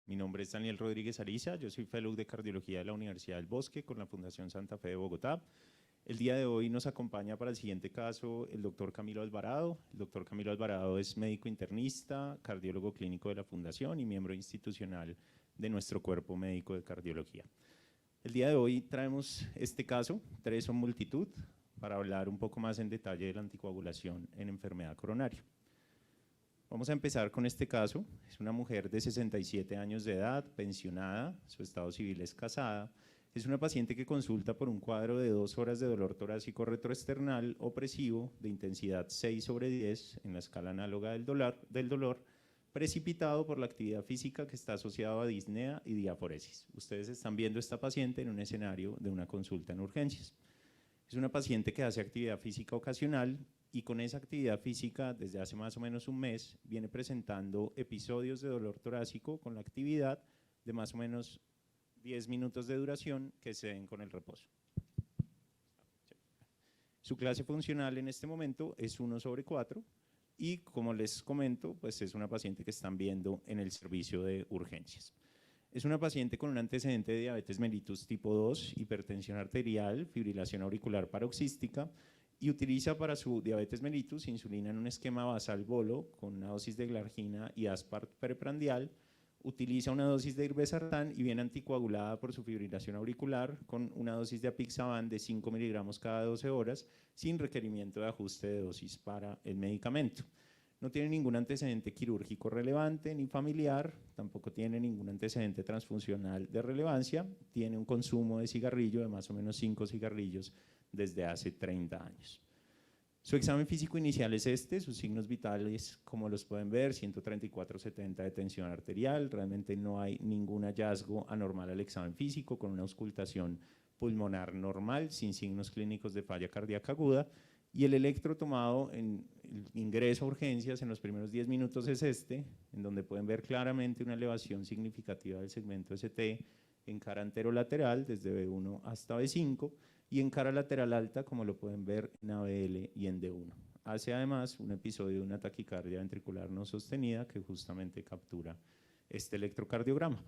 Mi nombre es Daniel Rodríguez Ariza, yo soy Fellow de Cardiología de la Universidad del Bosque con la Fundación Santa Fe de Bogotá. El día de hoy nos acompaña para el siguiente caso el doctor Camilo Alvarado. El doctor Camilo Alvarado es médico internista, cardiólogo clínico de la Fundación y miembro institucional de nuestro cuerpo médico de cardiología. El día de hoy traemos este caso, 3 son multitud, para hablar un poco más en detalle de la anticoagulación en enfermedad coronaria. Vamos a empezar con este caso. Es una mujer de 67 años de edad, pensionada, su estado civil es casada. Es una paciente que consulta por un cuadro de 2 horas de dolor torácico retroesternal opresivo de intensidad 6/10 en la escala análoga del dolor, precipitado por la actividad física que está asociado a disnea y diaforesis. Ustedes están viendo a esta paciente en un escenario de una consulta en urgencias. Es una paciente que hace actividad física ocasional y con esa actividad física desde hace más o menos un mes viene presentando episodios de dolor torácico con la actividad de más o menos 10 minutos de duración que se den con el reposo. Su clase funcional en este momento es 1/4 y como les comento, pues es una paciente que están viendo en el servicio de urgencias. Es una paciente con un antecedente de diabetes mellitus tipo 2, hipertensión arterial, fibrilación auricular paroxística y utiliza para su diabetes mellitus insulina en un esquema basal bolo con una dosis de glargina y aspart preprandial. Utiliza una dosis de irbesartán y viene anticoagulada por su fibrilación auricular con una dosis de apixaban de 5 miligramos cada 12 horas sin requerimiento de ajuste de dosis para el medicamento. No tiene ningún antecedente quirúrgico relevante ni familiar, tampoco tiene ningún antecedente transfuncional de relevancia, tiene un consumo de cigarrillo de más o menos 5 cigarrillos desde hace 30 años. Su examen físico inicial es este, sus signos vitales, como los pueden ver, 134/70 de tensión arterial, realmente no hay ningún hallazgo anormal al examen físico, con una auscultación pulmonar normal, sin signos clínicos de falla cardíaca aguda, y el electro tomado en el ingreso a urgencias en los primeros 10 minutos es este, en donde pueden ver claramente una elevación significativa del segmento ST en cara anterolateral, desde B1 hasta B5, y en cara lateral alta, como lo pueden ver en ABL y en D1. Hace además un episodio de una taquicardia ventricular no sostenida que justamente captura este electrocardiograma.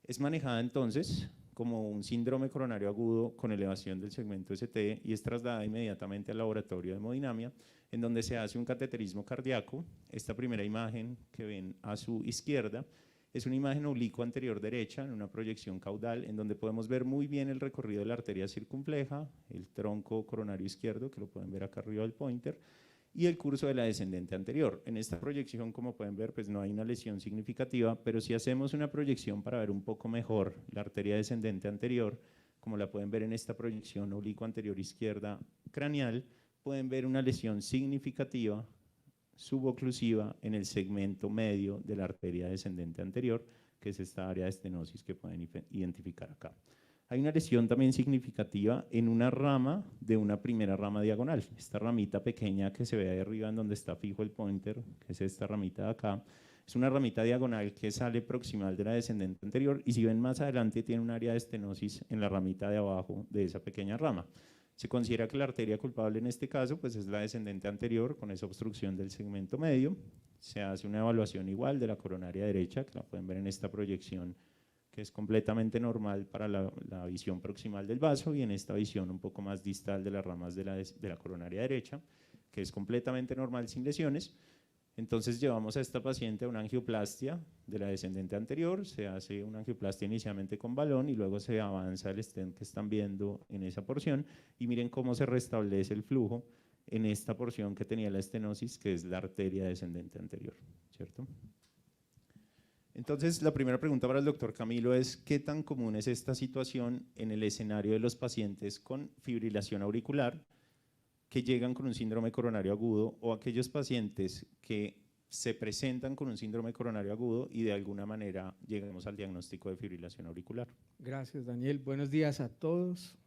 Es manejada entonces como un síndrome coronario agudo con elevación del segmento ST y es trasladada inmediatamente al laboratorio de hemodinamia, en donde se hace un cateterismo cardíaco. Esta primera imagen que ven a su izquierda es una imagen oblicua anterior derecha en una proyección caudal en donde podemos ver muy bien el recorrido de la arteria circunfleja, el tronco coronario izquierdo, que lo pueden ver acá arriba del pointer, y el curso de la descendente anterior. En esta proyección, como pueden ver, pues no hay una lesión significativa, pero si hacemos una proyección para ver un poco mejor la arteria descendente anterior, como la pueden ver en esta proyección oblicua anterior izquierda craneal, pueden ver una lesión significativa suboclusiva en el segmento medio de la arteria descendente anterior, que es esta área de estenosis que pueden identificar acá. Hay una lesión también significativa en una rama de una primera rama diagonal. Esta ramita pequeña que se ve ahí arriba en donde está fijo el pointer, que es esta ramita de acá, es una ramita diagonal que sale proximal de la descendente anterior y si ven más adelante tiene un área de estenosis en la ramita de abajo de esa pequeña rama. Se considera que la arteria culpable en este caso pues es la descendente anterior con esa obstrucción del segmento medio. Se hace una evaluación igual de la coronaria derecha, que la pueden ver en esta proyección, que es completamente normal para la visión proximal del vaso, y en esta visión un poco más distal de las ramas de la coronaria derecha, que es completamente normal sin lesiones. Entonces llevamos a esta paciente a una angioplastia de la descendente anterior, se hace una angioplastia inicialmente con balón y luego se avanza el stent que están viendo en esa porción y miren cómo se restablece el flujo en esta porción que tenía la estenosis, que es la arteria descendente anterior, ¿cierto? Entonces, la primera pregunta para el doctor Camilo es, ¿qué tan común es esta situación en el escenario de los pacientes con fibrilación auricular que llegan con un síndrome coronario agudo o aquellos pacientes que se presentan con un síndrome coronario agudo y de alguna manera llegamos al diagnóstico de fibrilación auricular? Gracias, Daniel. Buenos días a todos.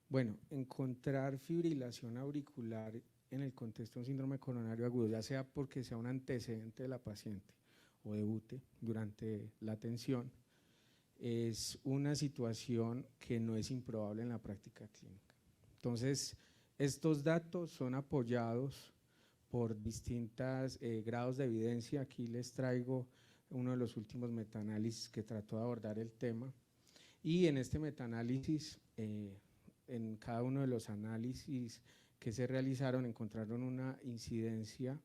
Bueno, encontrar fibrilación auricular en el contexto de un síndrome coronario agudo, ya sea porque sea un antecedente de la paciente o debute durante la atención, es una situación que no es improbable en la práctica clínica. Entonces, estos datos son apoyados por distintos grados de evidencia. Aquí les traigo uno de los últimos metaanálisis que trató de abordar el tema, y en este metaanálisis, en cada uno de los análisis que se realizaron, encontraron una incidencia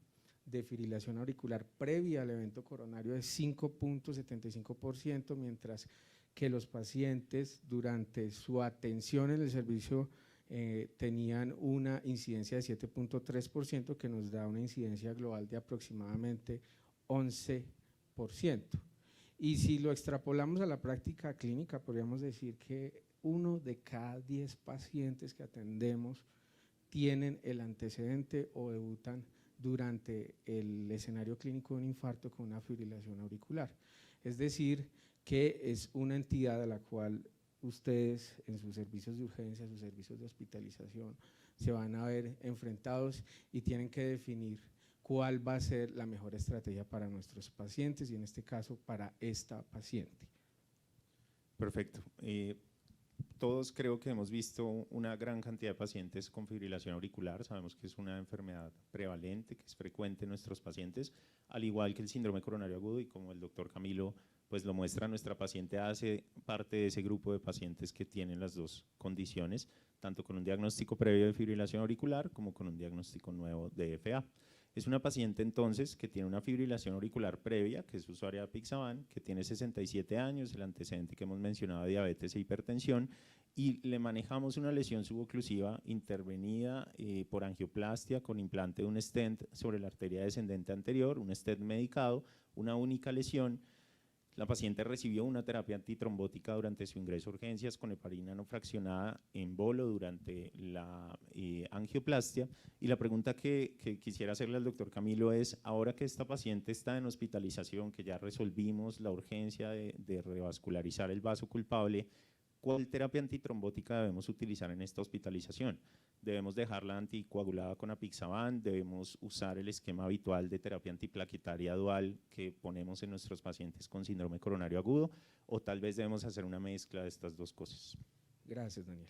de fibrilación auricular previa al evento coronario de 5.75%, mientras que los pacientes durante su atención en el servicio tenían una incidencia de 7.3%, que nos da una incidencia global de aproximadamente 11%. Y si lo extrapolamos a la práctica clínica, podríamos decir que 1 de cada 10 pacientes que atendemos tienen el antecedente o debutan durante el escenario clínico de un infarto con una fibrilación auricular. Es decir, que es una entidad a la cual ustedes en sus servicios de urgencia, sus servicios de hospitalización, se van a ver enfrentados y tienen que definir cuál va a ser la mejor estrategia para nuestros pacientes y en este caso para esta paciente. Perfecto. Todos creo que hemos visto una gran cantidad de pacientes con fibrilación auricular. Sabemos que es una enfermedad prevalente, que es frecuente en nuestros pacientes, al igual que el síndrome coronario agudo, y como el doctor Camilo pues lo muestra, nuestra paciente hace parte de ese grupo de pacientes que tienen las dos condiciones, tanto con un diagnóstico previo de fibrilación auricular como con un diagnóstico nuevo de FA. Es una paciente entonces que tiene una fibrilación auricular previa, que es usuaria de Apixaban, que tiene 67 años, el antecedente que hemos mencionado de diabetes e hipertensión, y le manejamos una lesión suboclusiva intervenida por angioplastia con implante de un stent sobre la arteria descendente anterior, un stent medicado, una única lesión. La paciente recibió una terapia antitrombótica durante su ingreso a urgencias con heparina no fraccionada en bolo durante la angioplastia, y la pregunta que quisiera hacerle al doctor Camilo es, ahora que esta paciente está en hospitalización, que ya resolvimos la urgencia de revascularizar el vaso culpable, ¿cuál terapia antitrombótica debemos utilizar en esta hospitalización? ¿Debemos dejarla anticoagulada con Apixaban? ¿Debemos usar el esquema habitual de terapia antiplaquetaria dual que ponemos en nuestros pacientes con síndrome coronario agudo? ¿O tal vez debemos hacer una mezcla de estas dos cosas? Gracias, Daniel.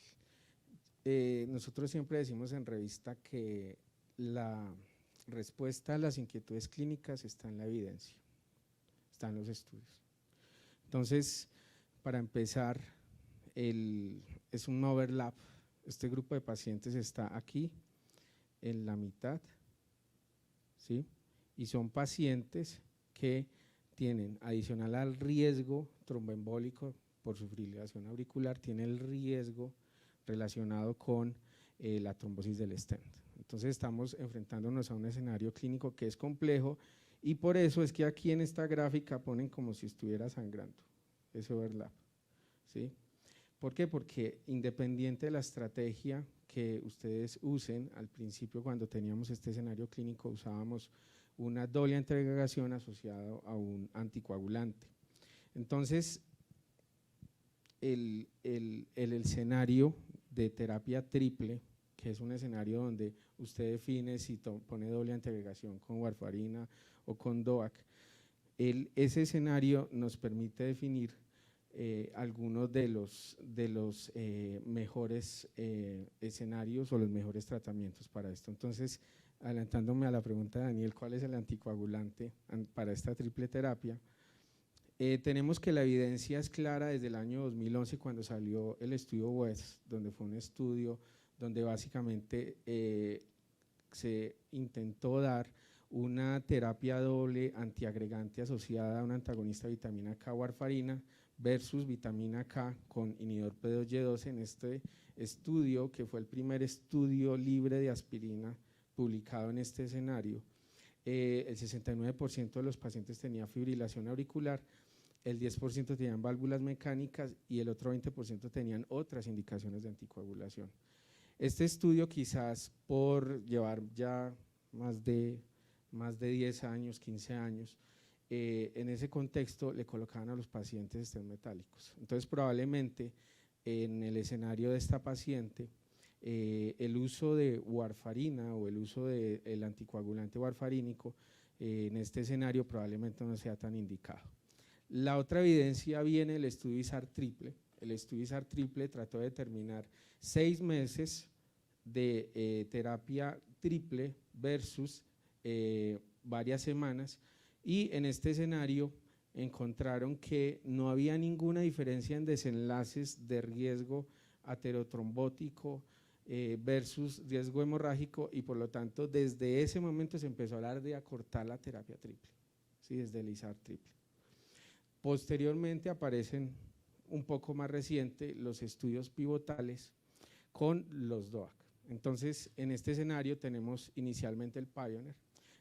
Nosotros siempre decimos en revista que la respuesta a las inquietudes clínicas está en la evidencia, está en los estudios. Entonces, para empezar, es un overlap. Este grupo de pacientes está aquí, en la mitad, ¿sí? Y son pacientes que tienen, adicional al riesgo tromboembólico por su fibrilación auricular, tiene el riesgo relacionado con la trombosis del stent. Entonces estamos enfrentándonos a un escenario clínico que es complejo, y por eso es que aquí en esta gráfica ponen como si estuviera sangrando ese overlap, ¿sí? ¿Por qué? Porque independiente de la estrategia que ustedes usen, al principio cuando teníamos este escenario clínico usábamos una doble antiagregación asociada a un anticoagulante. Entonces, el escenario de terapia triple, que es un escenario donde usted define si pone doble antiagregación con warfarina o con DOAC, ese escenario nos permite definir algunos de los mejores escenarios o los mejores tratamientos para esto. Entonces, adelantándome a la pregunta de Daniel, ¿cuál es el anticoagulante para esta triple terapia? Tenemos que la evidencia es clara desde el año 2011, cuando salió el estudio WEST, donde fue un estudio donde básicamente se intentó dar una terapia doble antiagregante asociada a un antagonista de vitamina K, warfarina, versus vitamina K con inhibidor P2Y12 en este estudio, que fue el primer estudio libre de aspirina publicado en este escenario. El 69% de los pacientes tenía fibrilación auricular, el 10% tenían válvulas mecánicas y el otro 20% tenían otras indicaciones de anticoagulación. Este estudio, quizás por llevar ya más de 10 años, 15 años, en ese contexto le colocaban a los pacientes stents metálicos. Entonces, probablemente en el escenario de esta paciente, el uso de warfarina o el uso del anticoagulante warfarínico en este escenario probablemente no sea tan indicado. La otra evidencia viene del estudio ISAR triple. El estudio ISAR triple trató de determinar 6 meses de terapia triple versus varias semanas, y en este escenario encontraron que no había ninguna diferencia en desenlaces de riesgo aterotrombótico versus riesgo hemorrágico, y por lo tanto desde ese momento se empezó a hablar de acortar la terapia triple, ¿sí? Desde el ISAR triple. Posteriormente aparecen un poco más reciente los estudios pivotales con los DOAC. Entonces, en este escenario tenemos inicialmente el Pioneer.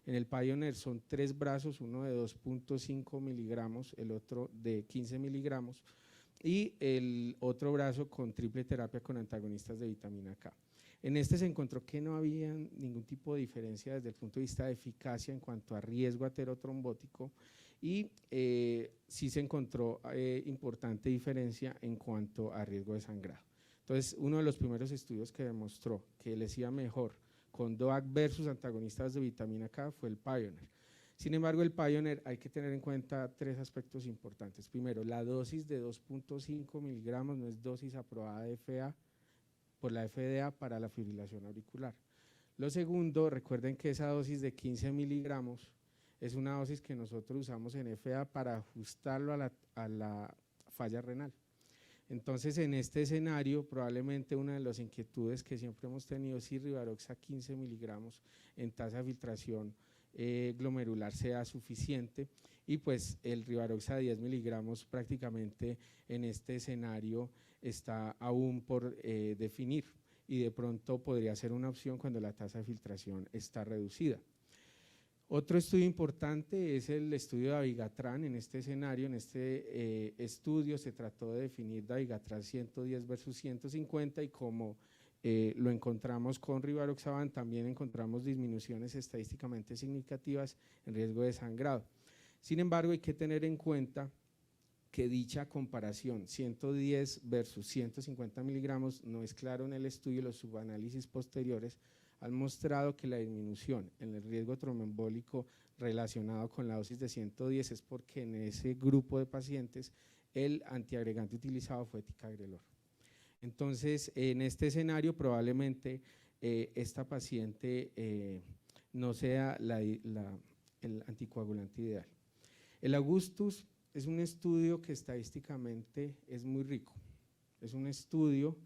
En el Pioneer son 3 brazos, uno de 2.5 miligramos, el otro de 15 miligramos, y el otro brazo con triple terapia con antagonistas de vitamina K. En este se encontró que no había ningún tipo de diferencia desde el punto de vista de eficacia en cuanto a riesgo aterotrombótico, y sí se encontró importante diferencia en cuanto a riesgo de sangrado. Entonces, uno de los primeros estudios que demostró que les iba mejor con DOAC versus antagonistas de vitamina K fue el Pioneer. Sin embargo, el Pioneer hay que tener en cuenta 3 aspectos importantes. Primero, la dosis de 2.5 miligramos no es dosis aprobada de por la FDA para la fibrilación auricular. Lo segundo, recuerden que esa dosis de 15 miligramos es una dosis que nosotros usamos en FDA para ajustarlo a la falla renal. Entonces, en este escenario, probablemente una de las inquietudes que siempre hemos tenido es si Rivaroxaban 15 miligramos en tasa de filtración glomerular sea suficiente, y pues el Rivaroxaban 10 miligramos prácticamente en este escenario está aún por definir, y de pronto podría ser una opción cuando la tasa de filtración está reducida. Otro estudio importante es el estudio de Dabigatran. En este escenario, en este estudio se trató de definir Dabigatran 110 versus 150, y como lo encontramos con Rivaroxaban, también encontramos disminuciones estadísticamente significativas en riesgo de sangrado. Sin embargo, hay que tener en cuenta que dicha comparación 110 versus 150 miligramos no es claro en el estudio. Los subanálisis posteriores han mostrado que la disminución en el riesgo tromboembólico relacionado con la dosis de 110 es porque en ese grupo de pacientes el antiagregante utilizado fue ticagrelor. Entonces, en este escenario probablemente esta paciente no sea el anticoagulante ideal. El Augustus es un estudio que estadísticamente es muy rico. Es un estudio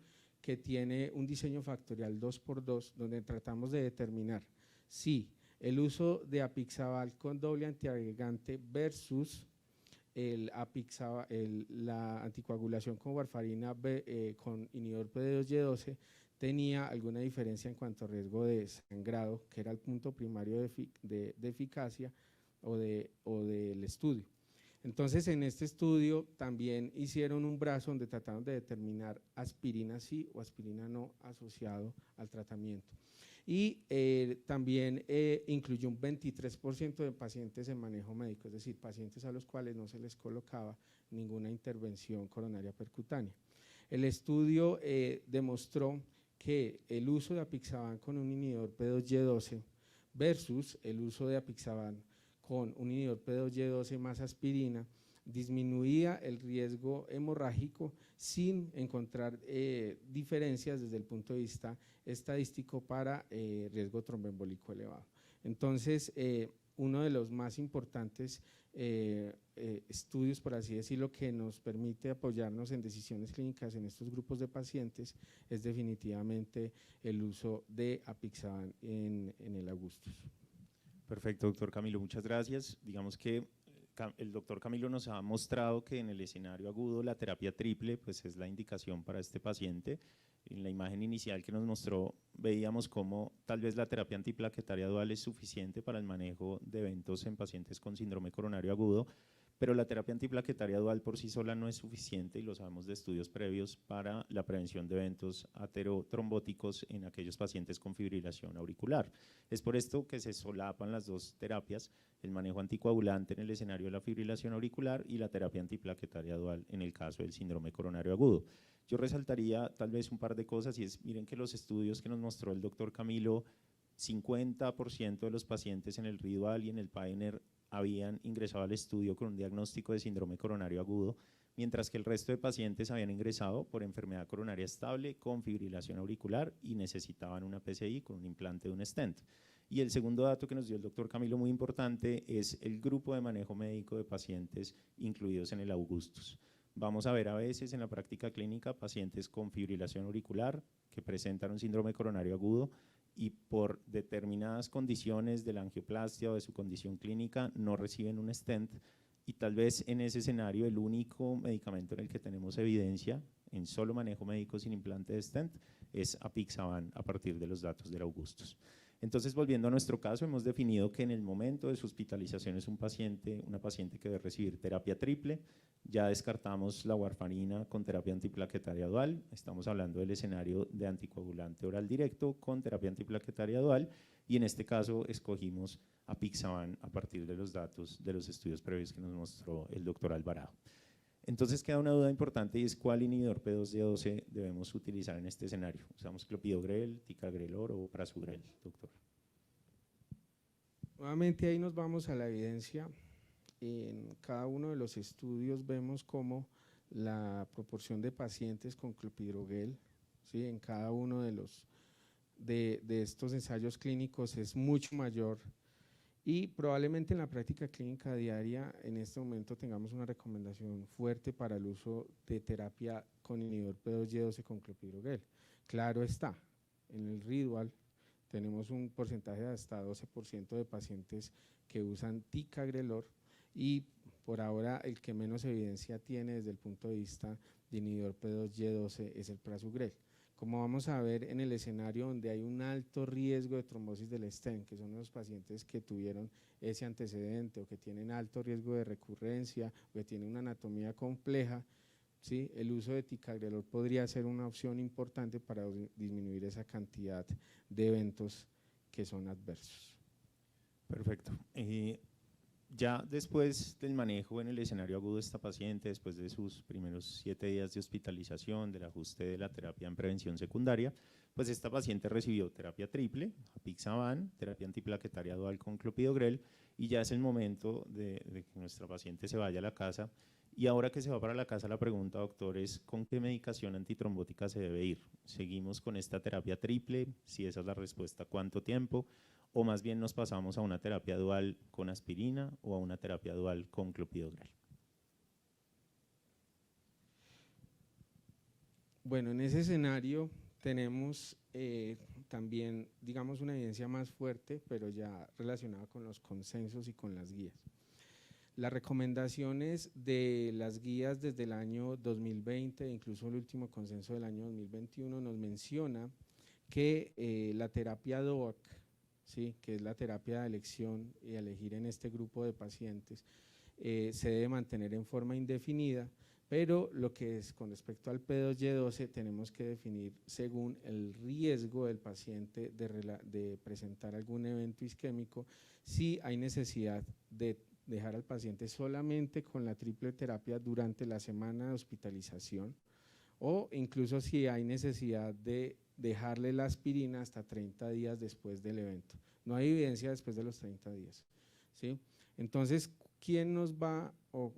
que tiene un diseño factorial 2x2, donde tratamos de determinar si el uso de apixaval con doble antiagregante versus la anticoagulación con warfarina con inhibidor P2Y12 tenía alguna diferencia en cuanto a riesgo de sangrado, que era el punto primario de eficacia o del estudio. Entonces, en este estudio también hicieron un brazo donde trataron de determinar aspirina sí o aspirina no asociado al tratamiento. Y también incluyó un 23% de pacientes en manejo médico, es decir, pacientes a los cuales no se les colocaba ninguna intervención coronaria percutánea. El estudio demostró que el uso de apixaban con un inhibidor P2Y12 versus el uso de apixaban con un inhibidor P2Y12 más aspirina disminuía el riesgo hemorrágico sin encontrar diferencias desde el punto de vista estadístico para riesgo tromboembólico elevado. Entonces, uno de los más importantes estudios, por así decirlo, que nos permite apoyarnos en decisiones clínicas en estos grupos de pacientes es definitivamente el uso de apixaban en el Augustus. Perfecto, doctor Camilo, muchas gracias. Digamos que el doctor Camilo nos ha mostrado que en el escenario agudo la terapia triple pues, es la indicación para este paciente. En la imagen inicial que nos mostró veíamos cómo tal vez la terapia antiplaquetaria dual es suficiente para el manejo de eventos en pacientes con síndrome coronario agudo, pero la terapia antiplaquetaria dual por sí sola no es suficiente, y lo sabemos de estudios previos, para la prevención de eventos aterotrombóticos en aquellos pacientes con fibrilación auricular. Es por esto que se solapan las dos terapias, el manejo anticoagulante en el escenario de la fibrilación auricular y la terapia antiplaquetaria dual en el caso del síndrome coronario agudo. Yo resaltaría tal vez un par de cosas, y es, miren que los estudios que nos mostró el doctor Camilo, 50% de los pacientes en el RIDUAL y en el Pioneer habían ingresado al estudio con un diagnóstico de síndrome coronario agudo, mientras que el resto de pacientes habían ingresado por enfermedad coronaria estable con fibrilación auricular y necesitaban una PCI con un implante de un stent. Y el segundo dato que nos dio el doctor Camilo, muy importante, es el grupo de manejo médico de pacientes incluidos en el Augustus. Vamos a ver a veces en la práctica clínica pacientes con fibrilación auricular que presentan un síndrome coronario agudo y por determinadas condiciones de la angioplastia o de su condición clínica no reciben un stent, y tal vez en ese escenario el único medicamento en el que tenemos evidencia en solo manejo médico sin implante de stent es apixaban a partir de los datos del Augustus. Entonces, volviendo a nuestro caso, hemos definido que en el momento de su hospitalización es una paciente que debe recibir terapia triple. Ya descartamos la warfarina con terapia antiplaquetaria dual. Estamos hablando del escenario de anticoagulante oral directo con terapia antiplaquetaria dual, y en este caso escogimos apixaban a partir de los datos de los estudios previos que nos mostró el doctor Alvarado. Entonces queda una duda importante, y es cuál inhibidor P2Y12 debemos utilizar en este escenario. ¿Usamos clopidogrel, ticagrelor o prasugrel, doctor? Nuevamente ahí nos vamos a la evidencia. En cada uno de los estudios vemos cómo la proporción de pacientes con clopidogrel, ¿sí?, en cada uno de estos ensayos clínicos es mucho mayor, y probablemente en la práctica clínica diaria en este momento tengamos una recomendación fuerte para el uso de terapia con inhibidor P2Y12 con clopidogrel. Claro está, en el RIDUAL tenemos un porcentaje de hasta 12% de pacientes que usan ticagrelor, y por ahora el que menos evidencia tiene desde el punto de vista de inhibidor P2Y12 es el prasugrel. Como vamos a ver en el escenario donde hay un alto riesgo de trombosis del stent, que son los pacientes que tuvieron ese antecedente o que tienen alto riesgo de recurrencia o que tienen una anatomía compleja, ¿sí?, el uso de ticagrelor podría ser una opción importante para disminuir esa cantidad de eventos que son adversos. Perfecto. Ya después del manejo en el escenario agudo de esta paciente, después de sus primeros 7 días de hospitalización, del ajuste de la terapia en prevención secundaria, pues esta paciente recibió terapia triple, apixaban, terapia antiplaquetaria dual con clopidogrel, y ya es el momento de que nuestra paciente se vaya a la casa. Y ahora que se va para la casa, la pregunta, doctor, es ¿con qué medicación antitrombótica se debe ir? ¿Seguimos con esta terapia triple? Si esa es la respuesta, ¿cuánto tiempo? ¿O más bien nos pasamos a una terapia dual con aspirina o a una terapia dual con clopidogrel? Bueno, en ese escenario tenemos también, digamos, una evidencia más fuerte, pero ya relacionada con los consensos y con las guías. Las recomendaciones de las guías desde el año 2020, incluso el último consenso del año 2021, nos menciona que la terapia DOAC, ¿sí?, que es la terapia de elección y elegir en este grupo de pacientes, se debe mantener en forma indefinida, pero lo que es con respecto al P2Y12 tenemos que definir según el riesgo del paciente de presentar algún evento isquémico, si hay necesidad de dejar al paciente solamente con la triple terapia durante la semana de hospitalización, o incluso si hay necesidad de dejarle la aspirina hasta 30 días después del evento. No hay evidencia después de los 30 días, ¿sí? Entonces, ¿quién nos va o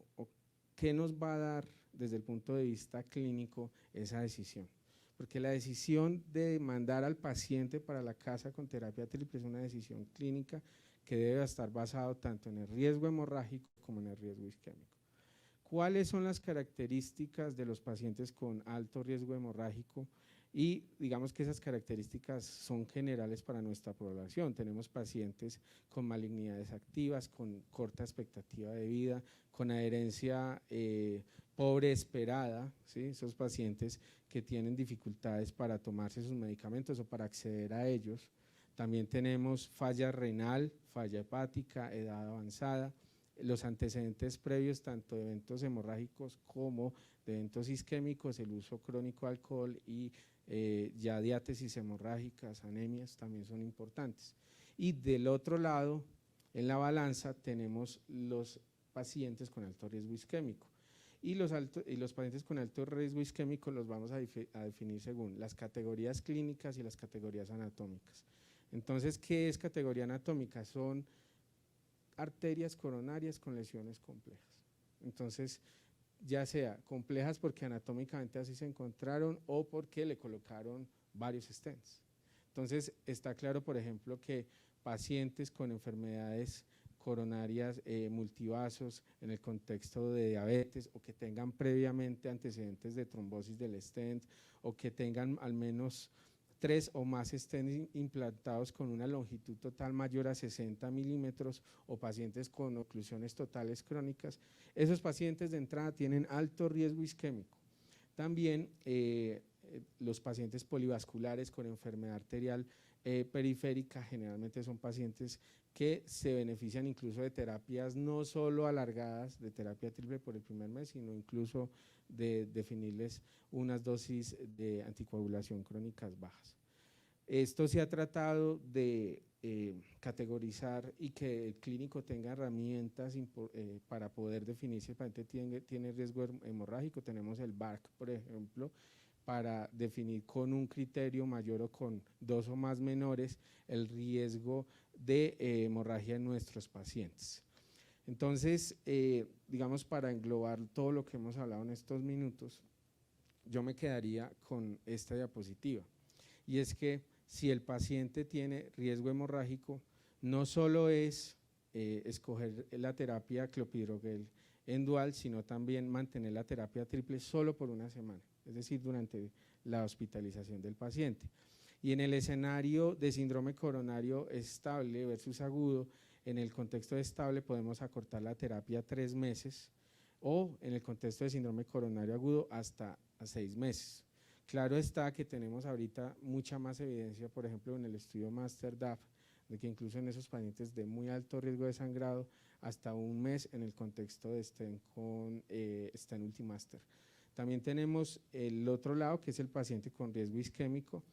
qué nos va a dar desde el punto de vista clínico esa decisión? Porque la decisión de mandar al paciente para la casa con terapia triple es una decisión clínica que debe estar basado tanto en el riesgo hemorrágico como en el riesgo isquémico. ¿Cuáles son las características de los pacientes con alto riesgo hemorrágico? Y digamos que esas características son generales para nuestra población. Tenemos pacientes con malignidades activas, con corta expectativa de vida, con adherencia pobre esperada, ¿sí?, esos pacientes que tienen dificultades para tomarse sus medicamentos o para acceder a ellos. También tenemos falla renal, falla hepática, edad avanzada, los antecedentes previos tanto de eventos hemorrágicos como de eventos isquémicos, el uso crónico de alcohol y ya diátesis hemorrágicas, anemias también son importantes. Y del otro lado, en la balanza, tenemos los pacientes con alto riesgo isquémico. Y los pacientes con alto riesgo isquémico los vamos a definir según las categorías clínicas y las categorías anatómicas. Entonces, ¿qué es categoría anatómica? Son arterias coronarias con lesiones complejas. Entonces, ya sea complejas porque anatómicamente así se encontraron o porque le colocaron varios stents. Entonces, está claro, por ejemplo, que pacientes con enfermedades coronarias multivasos en el contexto de diabetes, o que tengan previamente antecedentes de trombosis del stent, o que tengan al menos 3 o más stents implantados con una longitud total mayor a 60 milímetros, o pacientes con oclusiones totales crónicas. Esos pacientes de entrada tienen alto riesgo isquémico. También los pacientes polivasculares con enfermedad arterial periférica generalmente son pacientes que se benefician incluso de terapias no solo alargadas, de terapia triple por el primer mes, sino incluso de definirles unas dosis de anticoagulación crónicas bajas. Esto se ha tratado de categorizar y que el clínico tenga herramientas para poder definir si el paciente tiene riesgo hemorrágico. Tenemos el BARC, por ejemplo, para definir con un criterio mayor o con 2 o más menores el riesgo de hemorragia en nuestros pacientes. Entonces, digamos, para englobar todo lo que hemos hablado en estos minutos, yo me quedaría con esta diapositiva, y es que si el paciente tiene riesgo hemorrágico, no solo es escoger la terapia clopidogrel en dual, sino también mantener la terapia triple solo por una semana, es decir, durante la hospitalización del paciente. Y en el escenario de síndrome coronario estable versus agudo, en el contexto de estable podemos acortar la terapia a 3 meses, o en el contexto de síndrome coronario agudo hasta a 6 meses. Claro está que tenemos ahorita mucha más evidencia, por ejemplo, en el estudio MASTER-DAF, de que incluso en esos pacientes de muy alto riesgo de sangrado, hasta 1 mes en el contexto de stent con stent Ultimaster. También tenemos el otro lado, que es el paciente con riesgo isquémico,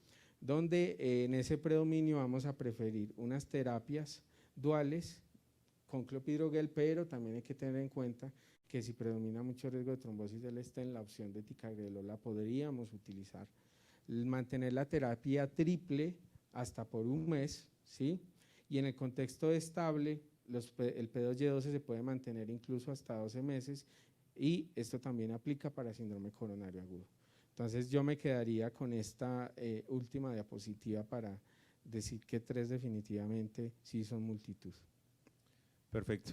donde en ese predominio vamos a preferir unas terapias duales con clopidogrel, pero también hay que tener en cuenta que si predomina mucho riesgo de trombosis del stent, la opción de ticagrelor la podríamos utilizar. Mantener la terapia triple hasta por 1 mes, ¿sí? Y en el contexto estable, el P2Y12 se puede mantener incluso hasta 12 meses, y esto también aplica para síndrome coronario agudo. Entonces yo me quedaría con esta última diapositiva para decir que 3 definitivamente sí son multitud. Perfecto.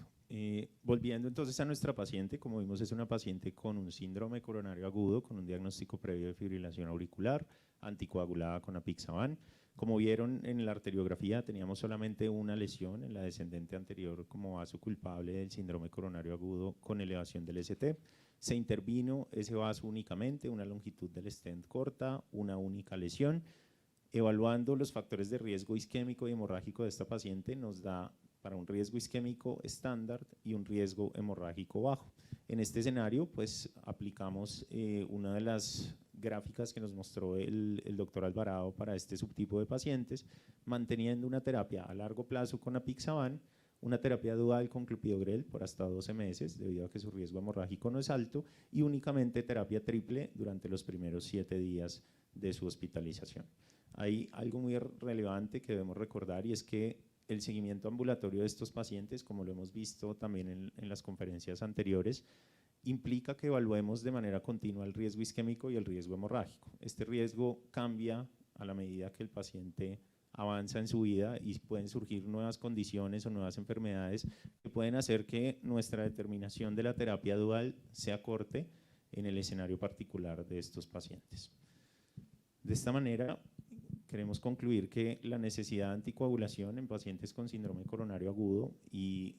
Volviendo entonces a nuestra paciente, como vimos, es una paciente con un síndrome coronario agudo, con un diagnóstico previo de fibrilación auricular, anticoagulada con apixaban. Como vieron en la arteriografía, teníamos solamente una lesión en la descendente anterior como vaso culpable del síndrome coronario agudo con elevación del ST. Se intervino ese vaso únicamente, una longitud del stent corta, una única lesión. Evaluando los factores de riesgo isquémico y hemorrágico de esta paciente, nos da para un riesgo isquémico estándar y un riesgo hemorrágico bajo. En este escenario, pues aplicamos una de las gráficas que nos mostró el doctor Alvarado para este subtipo de pacientes, manteniendo una terapia a largo plazo con apixaban, una terapia dual con clopidogrel por hasta 12 meses, debido a que su riesgo hemorrágico no es alto, y únicamente terapia triple durante los primeros 7 días de su hospitalización. Hay algo muy relevante que debemos recordar, y es que el seguimiento ambulatorio de estos pacientes, como lo hemos visto también en las conferencias anteriores, implica que evaluemos de manera continua el riesgo isquémico y el riesgo hemorrágico. Este riesgo cambia a la medida que el paciente avanza en su vida, y pueden surgir nuevas condiciones o nuevas enfermedades que pueden hacer que nuestra determinación de la terapia dual se acorte en el escenario particular de estos pacientes. De esta manera, queremos concluir que la necesidad de anticoagulación en pacientes con síndrome coronario agudo y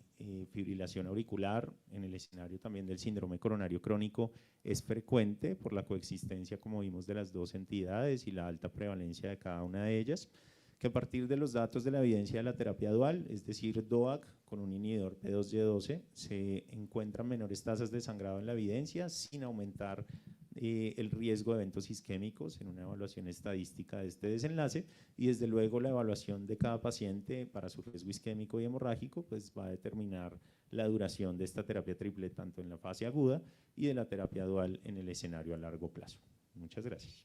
fibrilación auricular, en el escenario también del síndrome coronario crónico, es frecuente por la coexistencia, como vimos, de las 2 entidades y la alta prevalencia de cada una de ellas, que a partir de los datos de la evidencia de la terapia dual, es decir, DOAC con un inhibidor P2Y12, se encuentran menores tasas de sangrado en la evidencia sin aumentar el riesgo de eventos isquémicos en una evaluación estadística de este desenlace, y desde luego la evaluación de cada paciente para su riesgo isquémico y hemorrágico pues va a determinar la duración de esta terapia triple tanto en la fase aguda y de la terapia dual en el escenario a largo plazo. Muchas gracias.